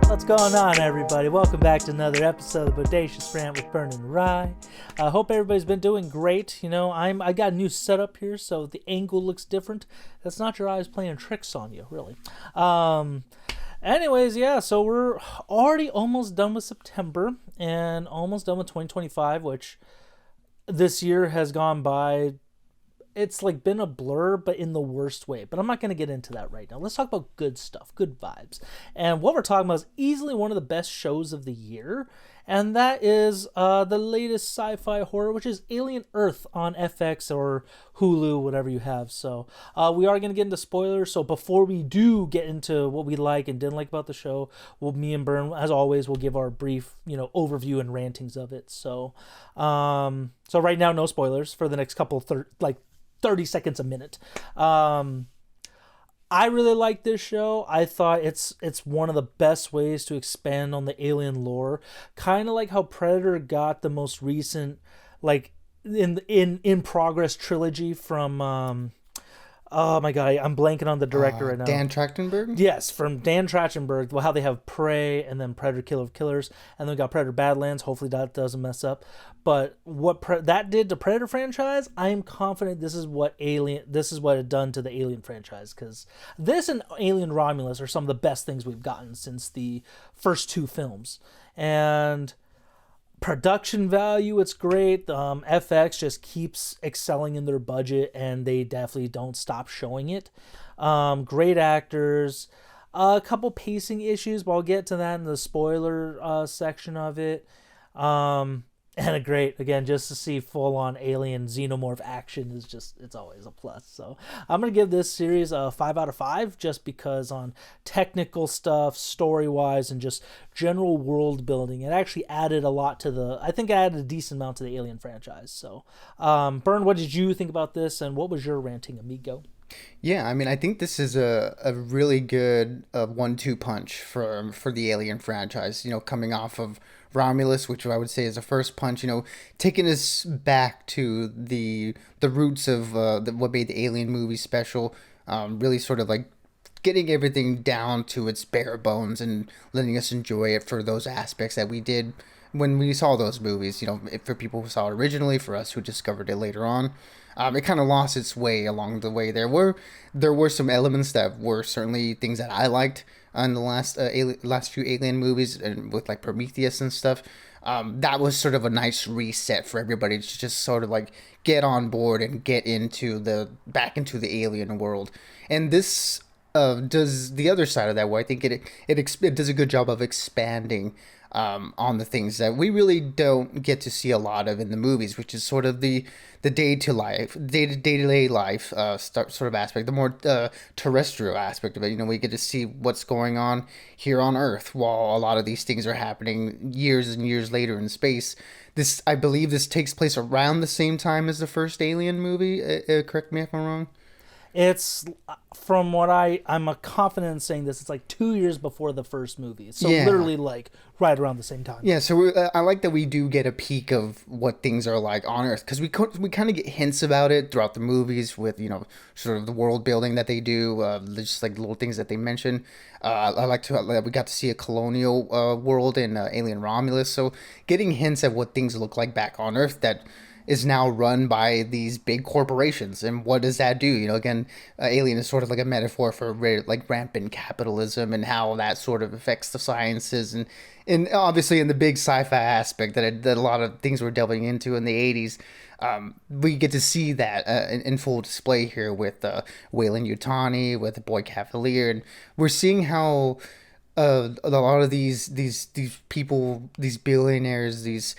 What's going on, everybody? Welcome back to another episode of Bodacious Rant with Burn and Rye. I hope everybody's been doing great. You know, I got a new setup here, so the angle looks different. That's not your eyes playing tricks on you, really. Anyways, yeah, so we're already almost done with September and almost done with 2025, which this year has gone by. It's like been a blur, but in the worst way. But I'm not going to get into that right now. Let's talk about good stuff, good vibes. And what we're talking about is easily one of the best shows of the year. And that is the latest sci-fi horror, which is Alien Earth on FX or Hulu, whatever you have. So we are going to get into spoilers. So before we do get into what we like and didn't like about the show, me and Bern, as always, will give our brief, overview and rantings of it. So right now, no spoilers for the next couple 30 seconds a minute. I really like this show. I thought it's one of the best ways to expand on the alien lore, kind of like how Predator got the most recent, like in progress trilogy from oh my god, I'm blanking on the director right now. Dan Trachtenberg? Yes, from Dan Trachtenberg. Well, how they have Prey and then Predator Killer of Killers, and then we got Predator Badlands. Hopefully that doesn't mess up. But what that did to Predator franchise, I am confident this is what it done to the Alien franchise, because this and Alien Romulus are some of the best things we've gotten since the first two films. And production value, it's great. FX just keeps excelling in their budget, and they definitely don't stop showing it. Great actors, a couple pacing issues, but I'll get to that in the spoiler section of it. And just to see full-on alien xenomorph action is it's always a plus. So I'm going to give this series a 5 out of 5 just because on technical stuff, story-wise, and just general world building, it actually added a lot to I think it added a decent amount to the Alien franchise. So, Bern, what did you think about this, and what was your ranting, amigo? Yeah, I mean, I think this is a really good 1-2 punch for the Alien franchise, coming off of Romulus, which I would say is a first punch, taking us back to the roots of what made the Alien movie special, really sort of like getting everything down to its bare bones and letting us enjoy it for those aspects that we did when we saw those movies. For people who saw it originally, for us who discovered it later on. It kind of lost its way along the way. There were some elements that were certainly things that I liked in the last few Alien movies, and with like Prometheus and stuff. That was sort of a nice reset for everybody to just sort of like get on board and get back into the alien world. And this does the other side of that, where I think it does a good job of expanding on the things that we really don't get to see a lot of in the movies, which is sort of the day-to-day life sort of aspect, the more terrestrial aspect of it. We get to see what's going on here on Earth while a lot of these things are happening years and years later in space. I believe this takes place around the same time as the first Alien movie. Correct me if I'm wrong. It's, from what I'm confident in saying this, it's like 2 years before the first movie. So literally like right around the same time. Yeah, so I like that we do get a peek of what things are like on Earth, because we kind of get hints about it throughout the movies with, sort of the world building that they do, just like little things that they mention. I like that we got to see a colonial world in Alien Romulus, so getting hints at what things look like back on Earth that is now run by these big corporations. And what does that do? Again, Alien is sort of like a metaphor for like rampant capitalism and how that sort of affects the sciences, and obviously in the big sci-fi aspect that a lot of things we're delving into in the 80s. We get to see that in full display here with Weyland-Yutani, with Boy Cavalier, and we're seeing how a lot of these people, these billionaires, these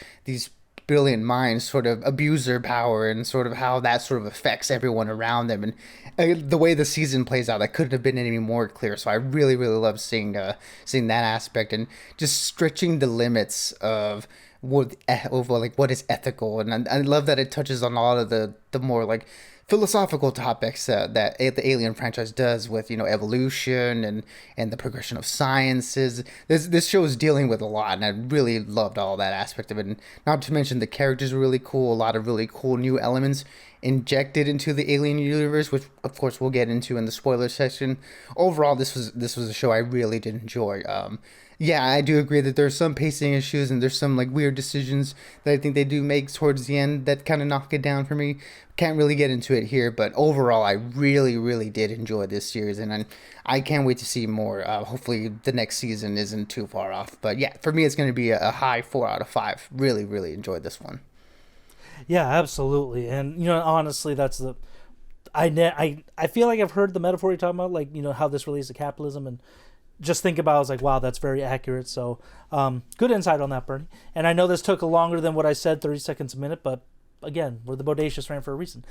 brilliant minds sort of abuse their power, and sort of how that sort of affects everyone around them. And the way the season plays out, that couldn't have been any more clear. So I really, really love seeing that aspect, and just stretching the limits of what is ethical. And I love that it touches on a lot of the more like philosophical topics that the Alien franchise does with, evolution and the progression of sciences. This show is dealing with a lot, and I really loved all that aspect of it. And not to mention the characters are really cool, a lot of really cool new elements injected into the Alien universe, which of course we'll get into in the spoiler section. Overall, this was a show I really did enjoy. Yeah, I do agree that there's some pacing issues and there's some like weird decisions that I think they do make towards the end that kind of knock it down for me. Can't really get into it here, but overall, I really, really did enjoy this series, and I can't wait to see more. Hopefully, the next season isn't too far off. But yeah, for me, it's going to be a high 4 out of 5. Really, really enjoyed this one. Yeah, absolutely. And honestly, that's the I feel like I've heard the metaphor you're talking about, like how this relates to capitalism, and just think about it, I was like, wow, that's very accurate. So good insight on that, Bernie. And I know this took longer than what I said, 30 seconds a minute, but again, we're the Bodacious Rant for a reason.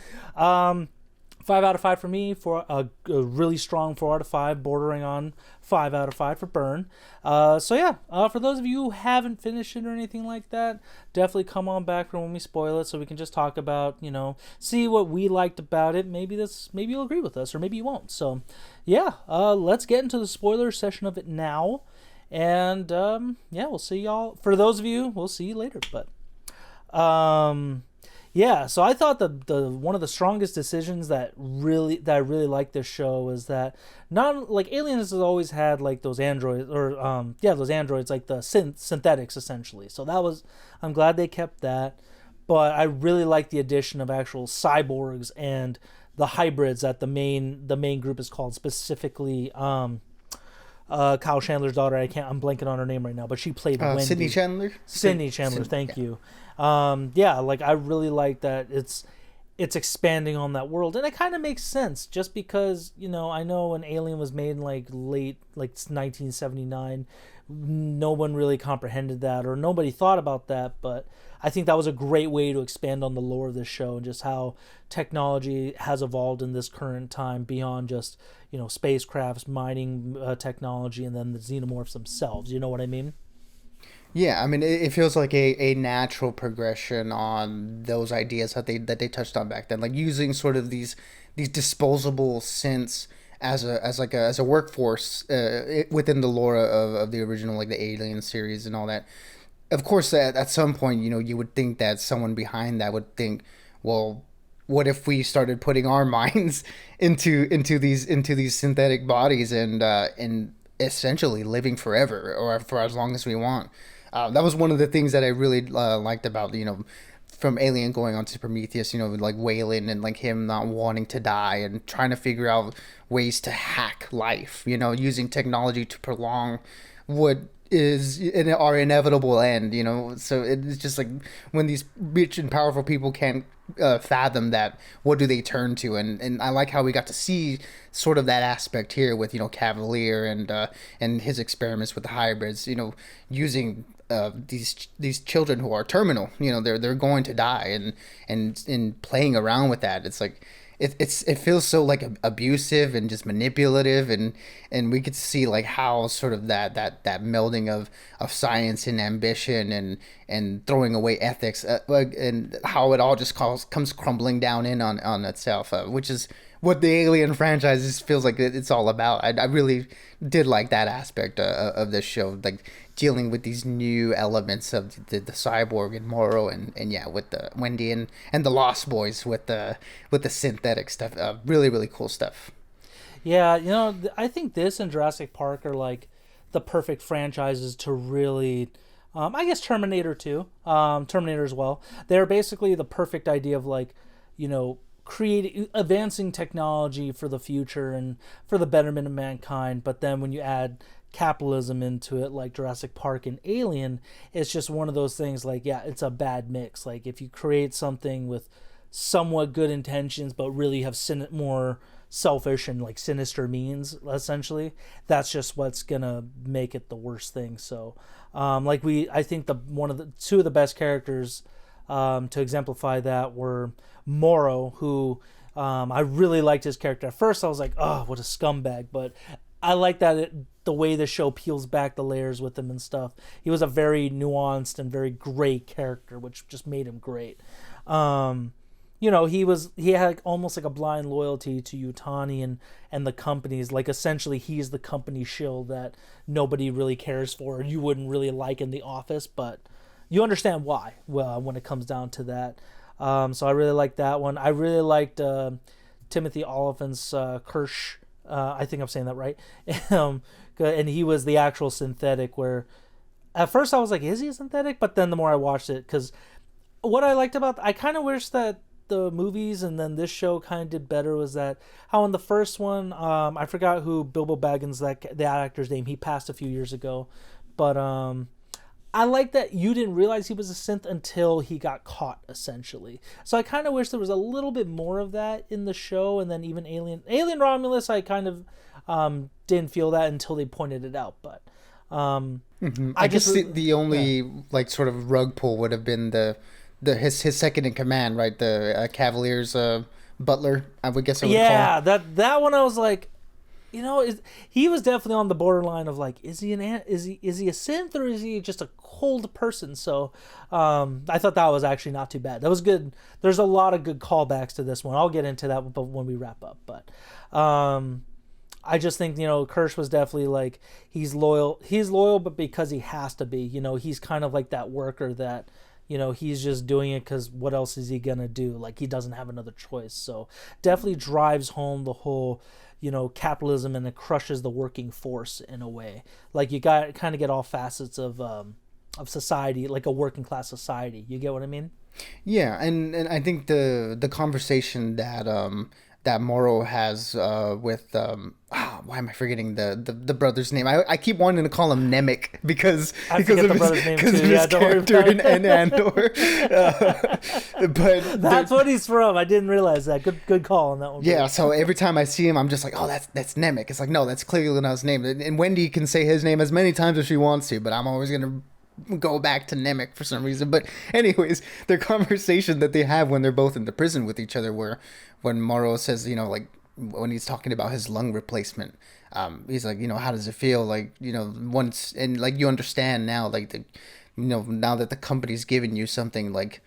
5 out of 5 for me, for a really strong 4 out of 5, bordering on 5 out of 5 for Burn. So yeah, for those of you who haven't finished it or anything like that, definitely come on back for when we spoil it, so we can just talk about, see what we liked about it. Maybe you'll agree with us, or maybe you won't. So yeah, let's get into the spoiler session of it now. And yeah, we'll see y'all. For those of you, we'll see you later. But yeah, so I thought the one of the strongest decisions that I really liked this show is that, not like Aliens has always had like those androids, or those androids, like the synthetics essentially. So I'm glad they kept that, but I really like the addition of actual cyborgs and the hybrids that the main group is called, specifically Kyle Chandler's daughter. I'm blanking on her name right now, but she played Wendy. Sydney Chandler. Sydney Chandler, thank you. Yeah, like I really like that it's expanding on that world, and it kind of makes sense, just because I know when Alien was made in like late 1979, no one really comprehended that, or nobody thought about that, but I think that was a great way to expand on the lore of this show and just how technology has evolved in this current time beyond just spacecrafts, mining technology, and then the xenomorphs themselves. You know what I mean? Yeah, I mean, it feels like a natural progression on those ideas that they touched on back then, like using sort of these disposable synths as a workforce within the lore of the original, like the Alien series and all that. Of course, at some point, you would think that someone behind that would think, well, what if we started putting our minds into these synthetic bodies and essentially living forever, or for as long as we want. That was one of the things that I really liked about, from Alien going on to Prometheus, like Wayland and like him not wanting to die and trying to figure out ways to hack life, using technology to prolong what is in our inevitable end, so it's just like when these rich and powerful people can't fathom that, what do they turn to? And I like how we got to see sort of that aspect here with Cavalier and his experiments with the hybrids, using these children who are terminal, they're going to die, and playing around with that. It's like it feels so like abusive and just manipulative, and we get to see like how sort of that melding of science and ambition and throwing away ethics, and how it all just comes crumbling down in on itself, which is what the Alien franchise feels like it's all about. I really did like that aspect of this show, like dealing with these new elements of the cyborg and Morrow, and yeah, with the Wendy and the Lost Boys with the synthetic stuff. Really, really cool stuff. Yeah, I think this and Jurassic Park are like the perfect franchises to really, I guess Terminator too, Terminator as well. They're basically the perfect idea of like, creating, advancing technology for the future and for the betterment of mankind. But then when you add capitalism into it, like Jurassic Park and Alien, it's just one of those things, like, yeah, it's a bad mix. Like if you create something with somewhat good intentions but really have more selfish and like sinister means, essentially, that's just what's gonna make it the worst thing. So I think the two of the best characters to exemplify that were Morrow, who I really liked his character. At first I was like, oh, what a scumbag, but I like that the way the show peels back the layers with him and stuff. He was a very nuanced and very gray character, which just made him great. He had almost like a blind loyalty to Yutani and the companies. Like essentially he's the company shill that nobody really cares for, you wouldn't really like in the office, but you understand why, well, when it comes down to that. So I really liked that one. I really liked Timothy Olyphant's Kirsch I think I'm saying that right. And he was the actual synthetic. Where at first I was like, is he a synthetic? But then the more I watched it, because what I liked about, I kind of wish that the movies and then this show kind of did better, was that how in the first one, I forgot who Bilbo Baggins, that actor's name, he passed a few years ago, but I like that you didn't realize he was a synth until he got caught, essentially. So I kind of wish there was a little bit more of that in the show. And then even Alien Romulus, I kind of didn't feel that until they pointed it out. But I guess the only like sort of rug pull would have been his second in command, right? The Cavalier's butler, I would guess I would call. Yeah, that one I was like, he was definitely on the borderline of like, is he a synth, or is he just a cold person? So I thought that was actually not too bad. That was good. There's a lot of good callbacks to this one. I'll get into that when we wrap up. But I just think, Kirsch was definitely like, he's loyal, but because he has to be. He's kind of like that worker that, he's just doing it because what else is he gonna do? Like, he doesn't have another choice. So definitely drives home the whole, capitalism, and it crushes the working force in a way. Like, you got kind of get all facets of society, like a working class society. You get what I mean? Yeah, and I think the conversation that Morrow has with why am I forgetting the brother's name? I keep wanting to call him Nemec because of his character in Andor. But that's what he's from. I didn't realize that. Good call on that one. Yeah, so every time I see him, I'm just like, oh, that's Nemec. It's like, no, that's clearly not his name. And Wendy can say his name as many times as she wants to, but I'm always gonna go back to Nemec for some reason. But anyways, their conversation that they have when they're both in the prison with each other, where when Morrow says, like when he's talking about his lung replacement, he's like, how does it feel, like, once, and like, you understand now, like, now that the company's given you something, like,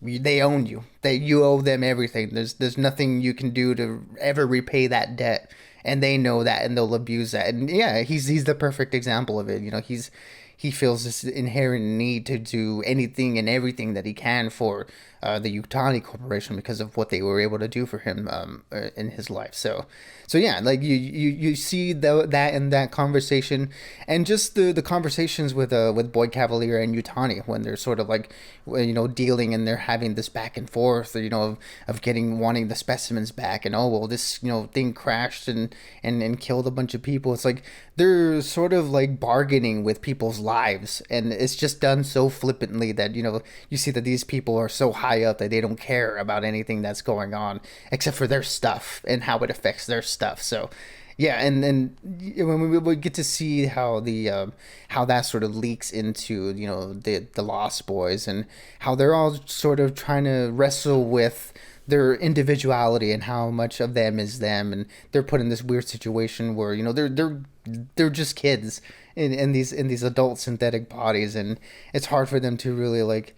they own you, you owe them everything. There's nothing you can do to ever repay that debt, and they know that, and they'll abuse that. And yeah, he's the perfect example of it. He feels this inherent need to do anything and everything that he can for the Yutani Corporation because of what they were able to do for him in his life. So yeah, like you see that in that conversation, and just the conversations with Boyd Cavalier and Yutani when they're sort of like, dealing, and they're having this back and forth, of wanting the specimens back, and this thing crashed and killed a bunch of people. It's like they're sort of like bargaining with people's lives, and it's just done so flippantly that you see that these people are so high up that they don't care about anything that's going on except for their stuff and how it affects their stuff. So yeah, and then when we get to see how how that sort of leaks into the Lost Boys, and how they're all sort of trying to wrestle with their individuality and how much of them is them, and they're put in this weird situation where they're just kids in these adult synthetic bodies, and it's hard for them to really like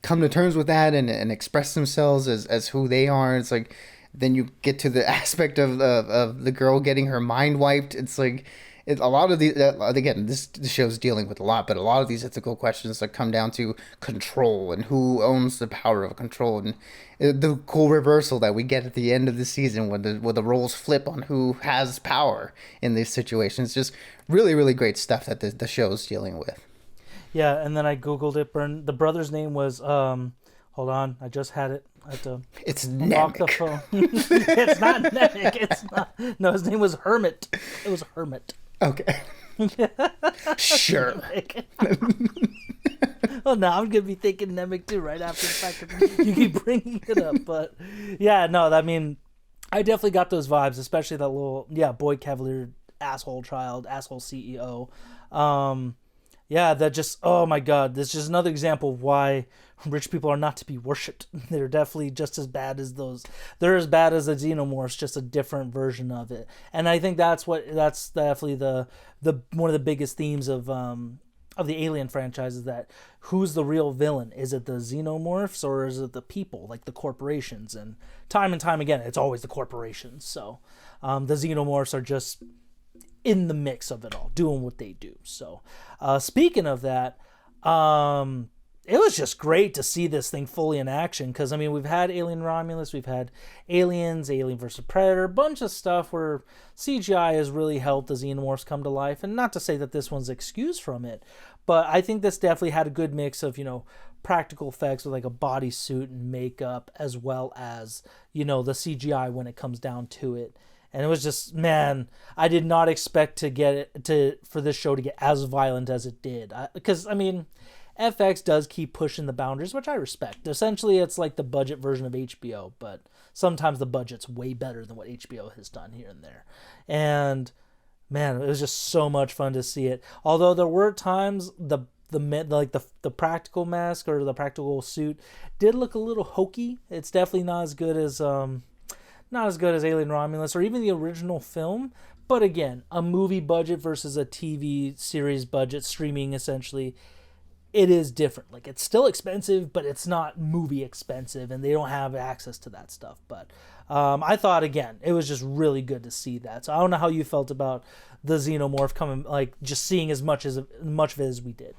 come to terms with that and express themselves as who they are. It's like, then you get to the aspect of the girl getting her mind wiped. It's like, a lot of these, again, this show's dealing with a lot, but a lot of these ethical questions that come down to control and who owns the power of control, and the cool reversal that we get at the end of the season when the roles flip on who has power in these situations. Just really, really great stuff that the show's dealing with. Yeah, and then I googled it. The brother's name was hold on, I just had it. It's Nemec. The phone. It's not Nemec. It's not. No, his name was Hermit. It was Hermit. Okay. Sure. Well, now I'm gonna be thinking Nemec too right after the fact that you keep bringing it up. But yeah, no, I mean, I definitely got those vibes, especially that little Boyd Cavalier asshole CEO. Yeah, that just, oh my god, this is just another example of why rich people are not to be worshipped. They're definitely just as bad as those. They're as bad as the xenomorphs, just a different version of it. And I think that's definitely the one of the biggest themes of the Alien franchise, is that who's the real villain? Is it the xenomorphs, or is it the people, like the corporations? And time again, it's always the corporations. So the xenomorphs are just in the mix of it all, doing what they do. So speaking of that, it was just great to see this thing fully in action. Because I mean, we've had Alien Romulus, we've had Aliens, Alien vs Predator, a bunch of stuff where CGI has really helped the xenomorphs come to life. And not to say that this one's excused from it, but I think this definitely had a good mix of, practical effects with like a bodysuit and makeup, as well as, the CGI when it comes down to it. And it was just, man, I did not expect for this show to get as violent as it did. Because, I mean, FX does keep pushing the boundaries, which I respect. Essentially, it's like the budget version of HBO, but sometimes the budget's way better than what HBO has done here and there. And man, it was just so much fun to see it. Although there were times the practical mask or the practical suit did look a little hokey. It's definitely not as good as Alien Romulus or even the original film. But again, a movie budget versus a TV series budget, streaming essentially, it is different. Like, it's still expensive, but it's not movie expensive, and they don't have access to that stuff. But I thought, again, it was just really good to see that. So I don't know how you felt about the xenomorph coming, like just seeing as much of it as we did.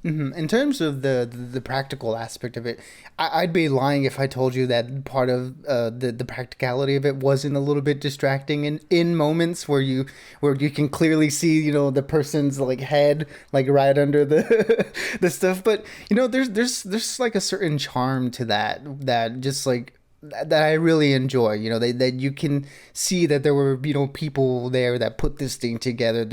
In terms of the practical aspect of it, I'd be lying if I told you that part of the practicality of it wasn't a little bit distracting in moments where you can clearly see the person's like head like right under the the stuff. But there's like a certain charm to that just like that I really enjoy. That you can see that there were people there that put this thing together.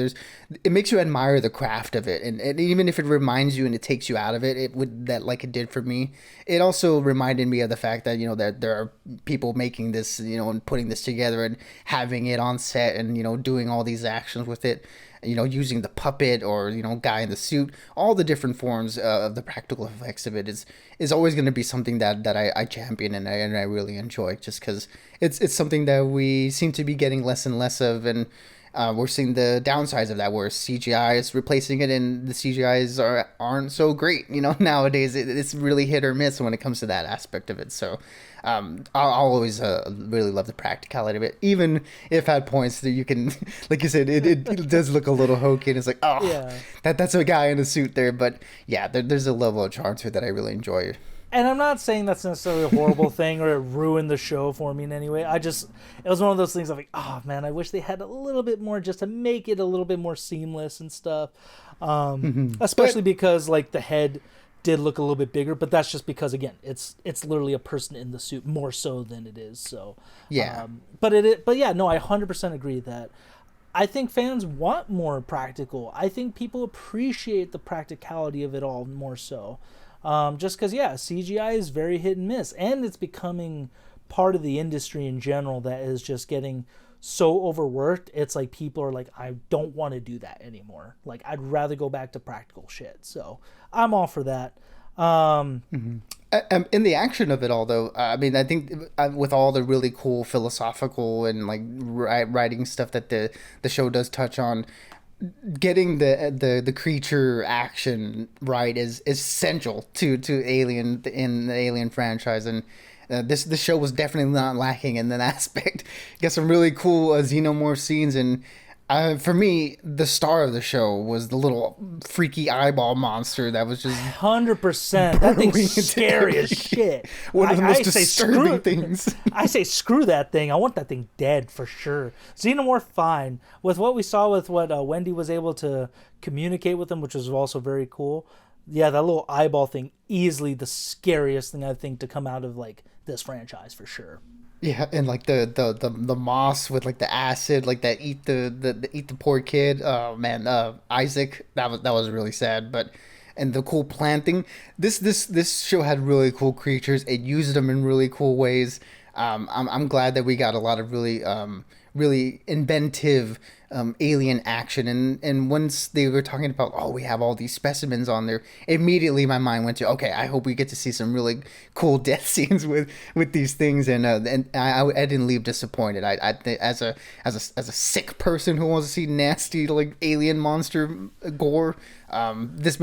It makes you admire the craft of it, and even if it reminds you and it takes you out of it, like it did for me. It also reminded me of the fact that that there are people making this and putting this together and having it on set and doing all these actions with it. Using the puppet or, guy in the suit, all the different forms of the practical effects of it is always going to be something that I champion and I really enjoy, just because it's something that we seem to be getting less and less of, and we're seeing the downsides of that, where CGI is replacing it, and the CGIs aren't so great. Nowadays it's really hit or miss when it comes to that aspect of it. So I'll always really love the practicality of it, even if at points that you can, like you said, it does look a little hokey, and it's like, oh, yeah, that's a guy in a suit there. But yeah, there's a level of charm to it that I really enjoy. And I'm not saying that's necessarily a horrible thing or it ruined the show for me in any way. It was one of those things I'm like, oh man, I wish they had a little bit more just to make it a little bit more seamless and stuff. Especially because like the head did look a little bit bigger, but that's just because, again, it's literally a person in the suit more so than it is. So yeah, but yeah, no, I 100% agree that I think fans want more practical. I think people appreciate the practicality of it all more so. Just because, yeah, CGI is very hit and miss, and it's becoming part of the industry in general that is just getting so overworked. It's like people are like, I don't want to do that anymore. Like, I'd rather go back to practical shit. So I'm all for that. In the action of it all, though, I mean, I think with all the really cool philosophical and like writing stuff that the show does touch on, getting the creature action right is essential to Alien in the Alien franchise, and this show was definitely not lacking in that aspect. Got some really cool xenomorph scenes, and for me, the star of the show was the little freaky eyeball monster that was just 100%. That thing's scary as shit. One of the most disturbing things. I say screw that thing. I want that thing dead for sure. Xenomorph, fine. With what we saw with what Wendy was able to communicate with him, which was also very cool. Yeah, that little eyeball thing, easily the scariest thing I think to come out of like this franchise for sure. Yeah, and like the moss with like the acid, like that eat the poor kid. Oh man, Isaac, that was really sad. But and the cool planting. This show had really cool creatures. It used them in really cool ways. I'm glad that we got a lot of really inventive alien action, and once they were talking about, oh, we have all these specimens on there, immediately my mind went to, okay, I hope we get to see some really cool death scenes with these things, and I didn't leave disappointed. I as a sick person who wants to see nasty like alien monster gore, this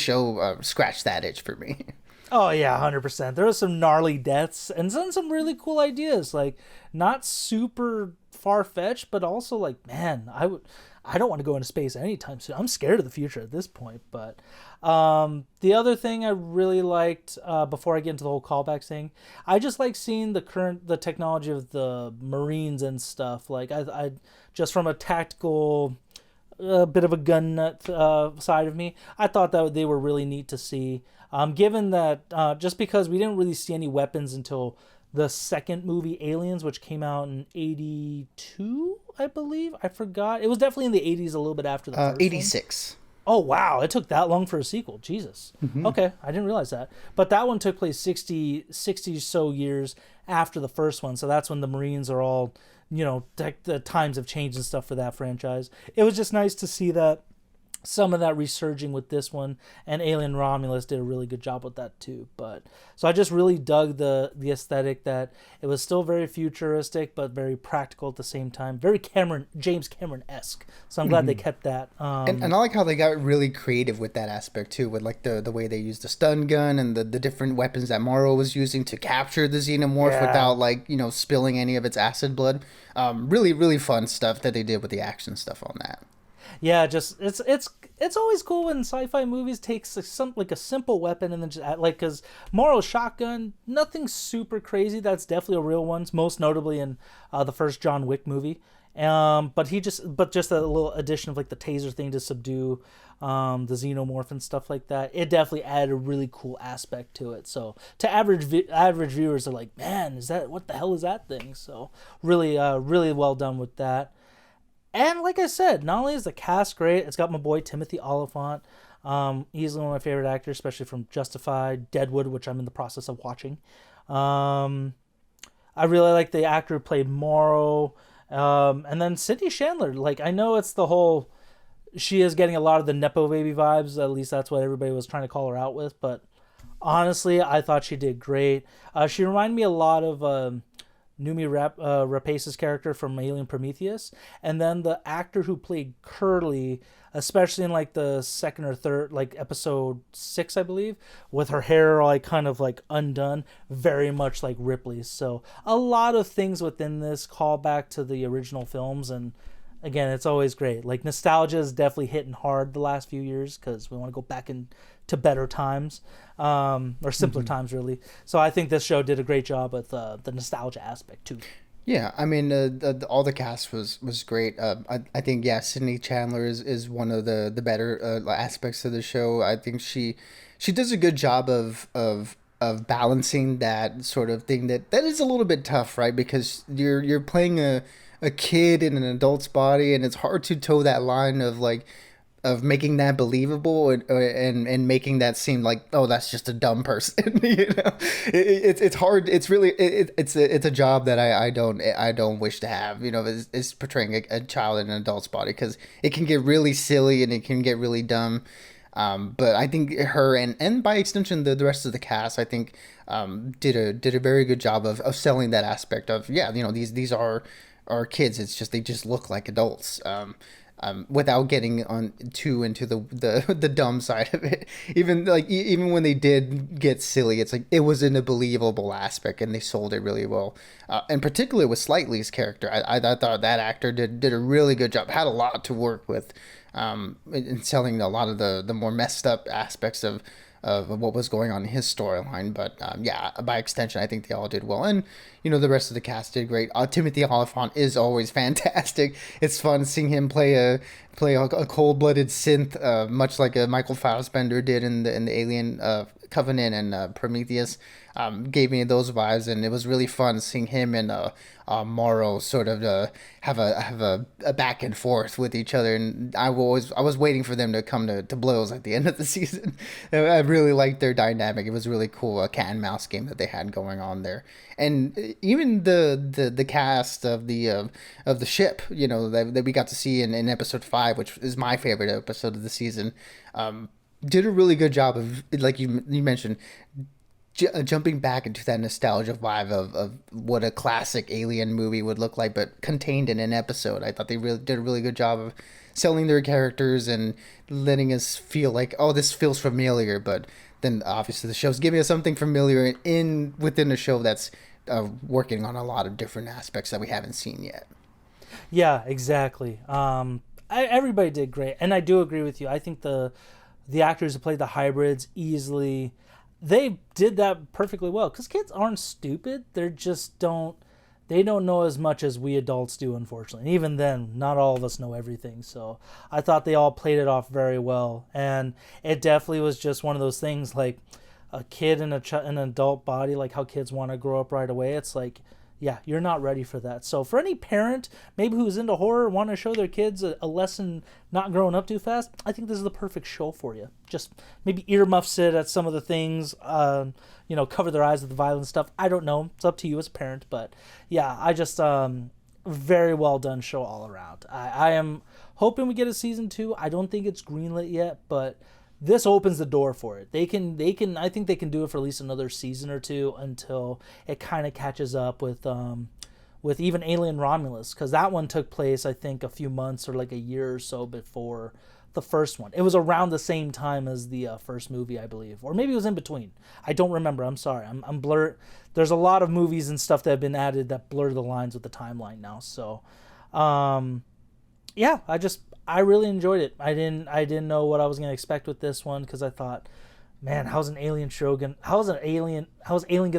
show scratched that itch for me. Oh yeah, 100%. There was some gnarly deaths and some really cool ideas, like not super far fetched, but also like, man, I don't want to go into space anytime soon. I'm scared of the future at this point. But the other thing I really liked, before I get into the whole callbacks thing, I just like seeing the technology of the Marines and stuff. Like I just from a tactical, bit of a gun nut side of me, I thought that they were really neat to see. Given that, just because we didn't really see any weapons until the second movie, Aliens, which came out in '82, I believe. I forgot. It was definitely in the '80s, a little bit after the first 86. one. Oh, wow. It took that long for a sequel. Jesus. Mm-hmm. Okay, I didn't realize that. But that one took place 60 so years after the first one. So that's when the Marines are all, the times have changed and stuff for that franchise. It was just nice to see that some of that resurging with this one, and Alien Romulus did a really good job with that too. But so I just really dug the aesthetic, that it was still very futuristic but very practical at the same time, very James Cameron-esque. So I'm glad they kept that. And I like how they got really creative with that aspect too, with like the way they used the stun gun and the different weapons that Morrow was using to capture the xenomorph without like spilling any of its acid blood. Really really fun stuff that they did with the action stuff on that. Yeah, just it's always cool when sci-fi movies take like a simple weapon and then just like, because Morrow's shotgun, nothing super crazy. That's definitely a real one, most notably in the first John Wick movie. But just a little addition of like the taser thing to subdue the xenomorph and stuff like that. It definitely added a really cool aspect to it. So to average viewers are like, man, what the hell is that thing? So really really well done with that. And like I said, not only is the cast great, it's got my boy Timothy Olyphant. Easily one of my favorite actors, especially from Justified, Deadwood, which I'm in the process of watching. I really like the actor who played Morrow. And then Sydney Chandler. Like, I know it's the whole... She is getting a lot of the Nepo baby vibes. At least that's what everybody was trying to call her out with. But honestly, I thought she did great. She reminded me a lot of... Noomi Rapace's character from Alien Prometheus, and then the actor who played Curly, especially in like the second or third, like episode 6, I believe, with her hair like kind of like undone, very much like Ripley's. So a lot of things within this call back to the original films, and again, it's always great. Like, nostalgia is definitely hitting hard the last few years because we want to go back into better times, or simpler times, really. So I think this show did a great job with the nostalgia aspect too. Yeah, I mean, all the cast was great. I think Sydney Chandler is one of the better aspects of the show. I think she does a good job of balancing that sort of thing that is a little bit tough, right? Because you're playing a kid in an adult's body, and it's hard to toe that line of making that believable and making that seem like, oh, that's just a dumb person. It's hard. It's really it's a job that I don't wish to have. Is portraying a child in an adult's body, because it can get really silly and it can get really dumb. But I think her and by extension the rest of the cast, I think, did a very good job of selling that aspect of, these are kids. It's just they just look like adults. Without getting on too into the dumb side of it. Even when they did get silly, it's like it was in a believable aspect, and they sold it really well. And particularly with Slightly's character, I thought that actor did a really good job. Had a lot to work with, in selling a lot of the more messed up aspects of what was going on in his storyline. But by extension, I think they all did well, and the rest of the cast did great. Timothy Olyphant is always fantastic. It's fun seeing him play a cold-blooded synth, much like Michael Fassbender did in the Alien Covenant and Prometheus. Gave me those vibes, and it was really fun seeing him and Morrow sort of have a back and forth with each other. And I was waiting for them to come to blows at the end of the season. I really liked their dynamic. It was really cool, a cat and mouse game that they had going on there. And even the cast of the ship, that we got to see in episode 5, which is my favorite episode of the season, did a really good job of, like you mentioned, jumping back into that nostalgia vibe of what a classic Alien movie would look like, but contained in an episode. I thought they really did a really good job of selling their characters and letting us feel like, oh, this feels familiar, but then obviously the show's giving us something familiar within a show that's working on a lot of different aspects that we haven't seen yet. Yeah, exactly. Everybody did great, and I do agree with you. I think the actors who played the hybrids easily, they did that perfectly well. Because kids aren't stupid; they don't know as much as we adults do, unfortunately. And even then, not all of us know everything. So I thought they all played it off very well, and it definitely was just one of those things like a kid in an adult body, like how kids want to grow up right away. It's like, yeah, you're not ready for that. So for any parent maybe who's into horror, want to show their kids a lesson not growing up too fast, I think this is the perfect show for you. Just maybe earmuffs it at some of the things, cover their eyes with the violent stuff. I don't know. It's up to you as a parent, but yeah, I just very well done show all around. I am hoping we get a season 2. I don't think it's greenlit yet, but this opens the door for it. I think they can do it for at least another season or two until it kind of catches up with even Alien Romulus, because that one took place I think a few months or like a year or so before the first one. It was around the same time as the first movie, I believe, or maybe it was in between. I don't remember. I'm sorry. I'm blurred. There's a lot of movies and stuff that have been added that blur the lines with the timeline now. So, yeah, I really enjoyed it. I didn't know what I was gonna expect with this one, because I thought, man, how's Alien gonna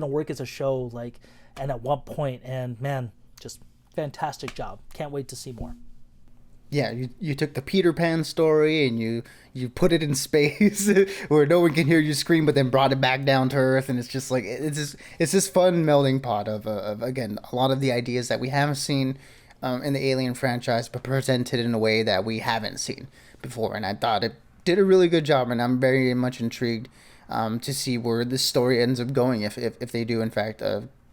work as a show, like, and at what point? And man, just fantastic job. Can't wait to see more. Yeah, you took the Peter Pan story and you put it in space where no one can hear you scream, but then brought it back down to Earth, and it's just like it's this fun melding pot of again a lot of the ideas that we haven't seen in the Alien franchise, but presented in a way that we haven't seen before. And I thought it did a really good job, and I'm very much intrigued to see where this story ends up going if they do in fact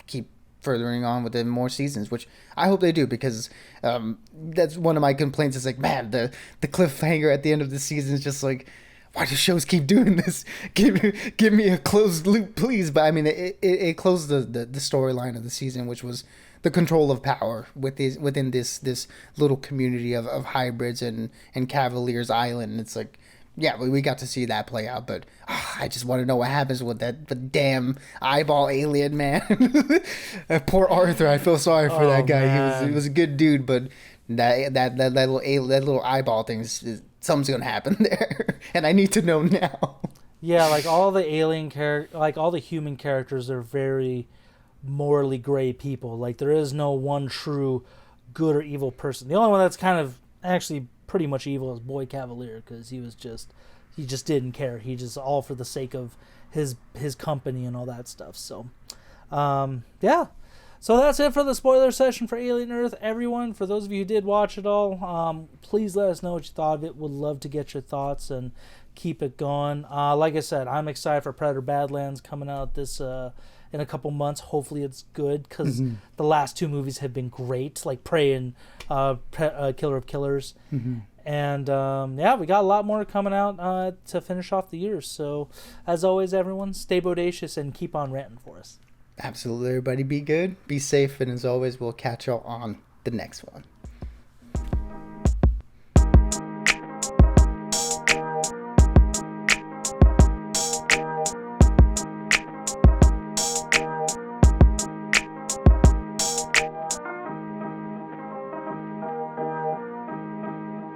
keep furthering on with more seasons, which I hope they do, because that's one of my complaints. Is like, man, the cliffhanger at the end of the season is just like, why do shows keep doing this? Give me a closed loop, please. But I mean, it closed the storyline of the season, which was the control of power within this little community of hybrids and Cavaliers Island. It's like, yeah, we got to see that play out, but I just want to know what happens with the damn eyeball alien, man. Poor Arthur, I feel sorry for that guy. Man. He was a good dude, but that little eyeball thing something's gonna happen there, and I need to know now. Yeah, like all the like all the human characters are very morally gray people. Like there is no one true good or evil person. The only one that's kind of actually pretty much evil is Boy Cavalier, because he just didn't care. He just all for the sake of his company and all that stuff. So, yeah. So that's it for the spoiler session for Alien Earth, everyone. For those of you who did watch it all, please let us know what you thought of it. Would love to get your thoughts and keep it going. Like I said, I'm excited for Predator Badlands coming out this in a couple months. Hopefully it's good, because the last 2 movies have been great, like Prey and Killer of Killers. And yeah, we got a lot more coming out to finish off the year. So as always, everyone, stay bodacious and keep on ranting for us. Absolutely, everybody, be good, be safe, and as always, we'll catch y'all on the next one.